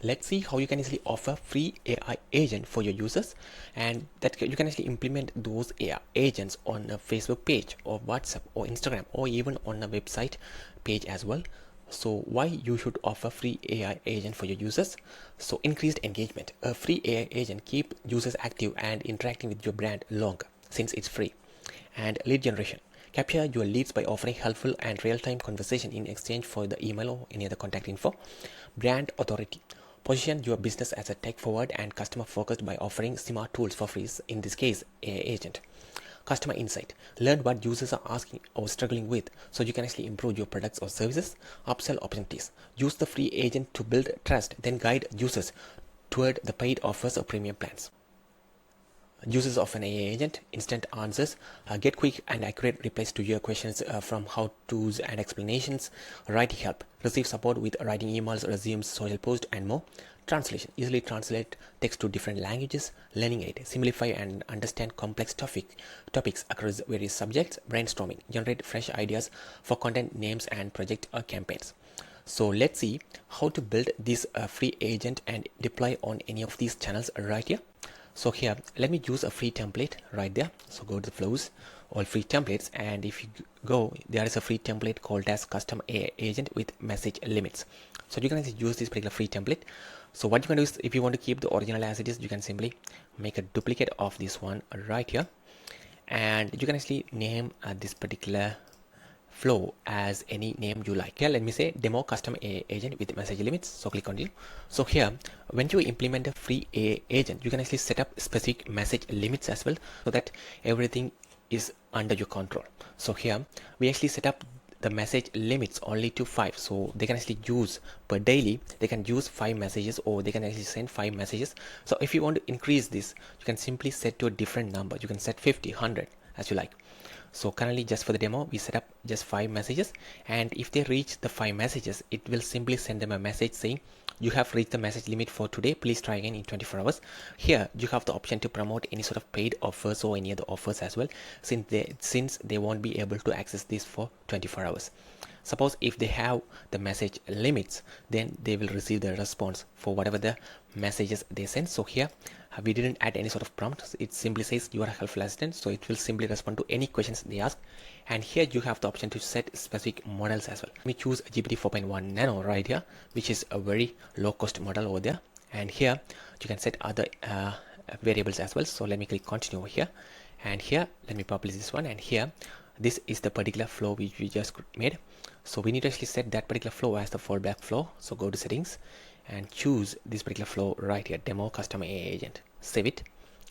Let's see how you can easily offer free AI agent for your users, and that you can actually implement those AI agents on a Facebook page or WhatsApp or Instagram or even on a website page as well. So why you should offer free AI agent for your users? So increased engagement. A free AI agent keep users active and interacting with your brand longer since it's free. And lead generation. Capture your leads by offering helpful and real-time conversation in exchange for the email or any other contact info. Brand authority. Position your business as a tech-forward and customer-focused by offering smart tools for free, in this case, AI agent. Customer insight. Learn what users are asking or struggling with so you can actually improve your products or services. Upsell opportunities. Use the free agent to build trust, then guide users toward the paid offers or premium plans. Uses of an AI agent, instant answers, get quick and accurate replies to your questions from how-tos and explanations, writing help, receive support with writing emails, resumes, social posts, and more. Translation, easily translate text to different languages. Learning aid, simplify and understand complex topics across various subjects. Brainstorming, generate fresh ideas for content, names, and project or campaigns. So let's see how to build this free agent and deploy on any of these channels right here. So here, let me use a free template right there. So go to the flows, all free templates, and if you go, there is a free template called as custom AI agent with message limits. So you can actually use this particular free template. So what you can do is, if you want to keep the original as it is, you can simply make a duplicate of this one right here, and you can actually name this particular flow as any name you like. Here let me say demo custom AI agent with message limits. So click continue. So here, when you implement a free AI agent, you can actually set up specific message limits as well, so that everything is under your control. So here we actually set up the message limits only to 5, so they can actually use per daily, they can use 5 messages, or they can actually send 5 messages. So if you want to increase this, you can simply set to a different number. You can set 50, 100 as you like. So currently, just for the demo, we set up just 5 messages, and if they reach the 5 messages, it will simply send them a message saying you have reached the message limit for today, please try again in 24 hours. Here you have the option to promote any sort of paid offers or any other offers as well, since they won't be able to access this for 24 hours. Suppose if they have the message limits, then they will receive the response for whatever the messages they send. So here we didn't add any sort of prompt. It simply says you are a helpful assistant, so it will simply respond to any questions they ask. And here you have the option to set specific models as well. We choose GPT 4.1 Nano right here, which is a very low cost model over there. And here you can set other variables as well. So let me click continue over here, and here let me publish this one, and here this is the particular flow which we just made. So we need to actually set that particular flow as the fallback flow. So go to settings and choose this particular flow right here, demo custom AI agent, save it.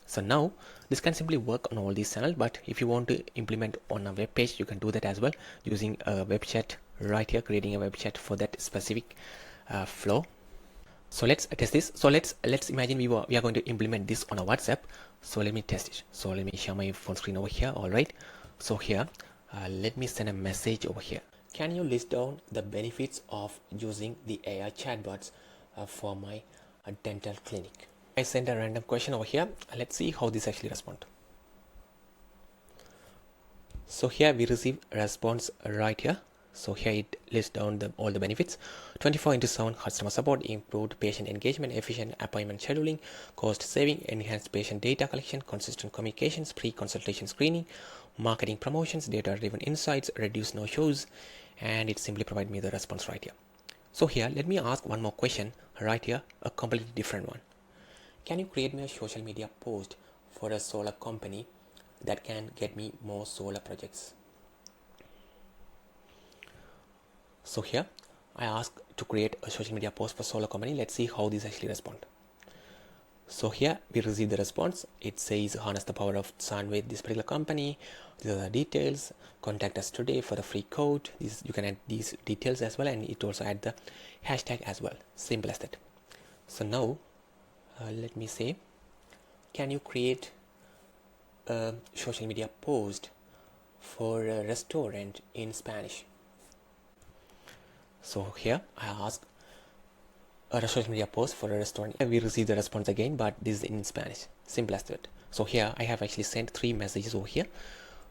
So now this can simply work on all these channels, but if you want to implement on a web page, you can do that as well using a web chat right here, creating a web chat for that specific flow. So let's test this. So let's imagine we are going to implement this on a WhatsApp. So let me test it. So let me share my phone screen over here. All right, so here let me send a message over here. Can you list down the benefits of using the AI chatbots for my dental clinic? I send a random question over here. Let's see how this actually responds. So here we receive a response right here. So here it lists down all the benefits: 24/7 customer support, improved patient engagement, efficient appointment scheduling, cost saving, enhanced patient data collection, consistent communications, pre-consultation screening, marketing promotions, data-driven insights, reduce no-shows, and it simply provides me the response right here. So here, let me ask one more question right here, a completely different one. Can you create me a social media post for a solar company that can get me more solar projects? So here I ask to create a social media post for solar company. Let's see how this actually respond. So here we receive the response. It says harness the power of sun with this particular company. These are the details. Contact us today for the free code. You can add these details as well, and it also add the hashtag as well. Simple as that. So now let me say, can you create a social media post for a restaurant in Spanish? So here I ask a social media post for a restaurant. We receive the response again, but this is in Spanish. Simple as that. So here I have actually sent 3 messages over here.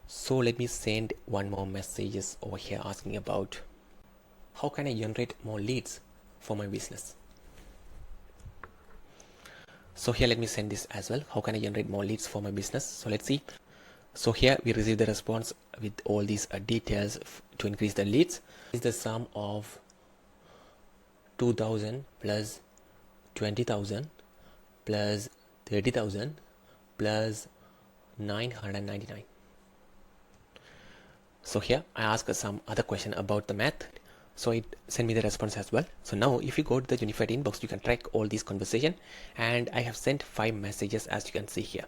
So let me send one more messages over here asking about how can I generate more leads for my business. So here, let me send this as well. How can I generate more leads for my business? So let's see. So here we receive the response with all these details to increase the leads. Is the sum of 2000 plus 20,000 plus 30,000 plus 999. So here I ask some other question about the math. So it sent me the response as well. So now if you go to the unified inbox, you can track all these conversation, and I have sent 5 messages as you can see here.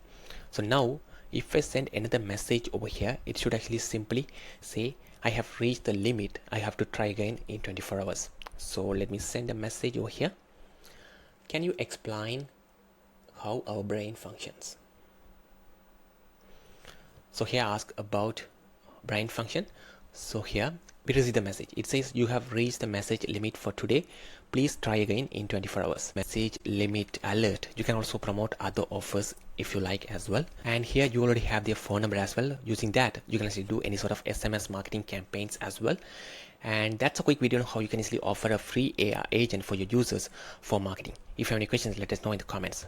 So now if I send another message over here, it should actually simply say I have reached the limit, I have to try again in 24 hours. So let me send a message over here. Can you explain how our brain functions? So here I ask about brain function. So here we receive the message. It says you have reached the message limit for today. Please try again in 24 hours. Message limit alert. You can also promote other offers if you like as well. And here you already have their phone number as well. Using that, you can actually do any sort of SMS marketing campaigns as well. And that's a quick video on how you can easily offer a free AI agent for your users for marketing. If you have any questions, let us know in the comments.